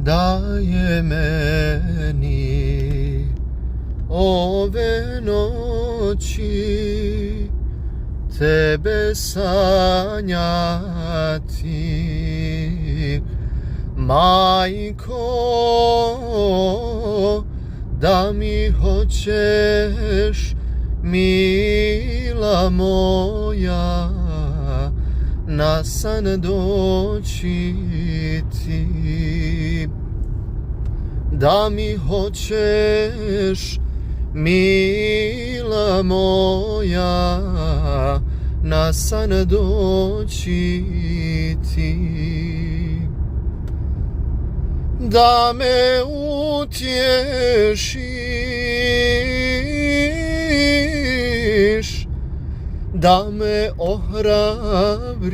daje meni ove noći tebe sanjati, majko, da mi hoćeš, mila moja, na san doći ti. Da mi hoćeš, mila moja, na san doći ti. Da me utješiš, da me ohrabriš,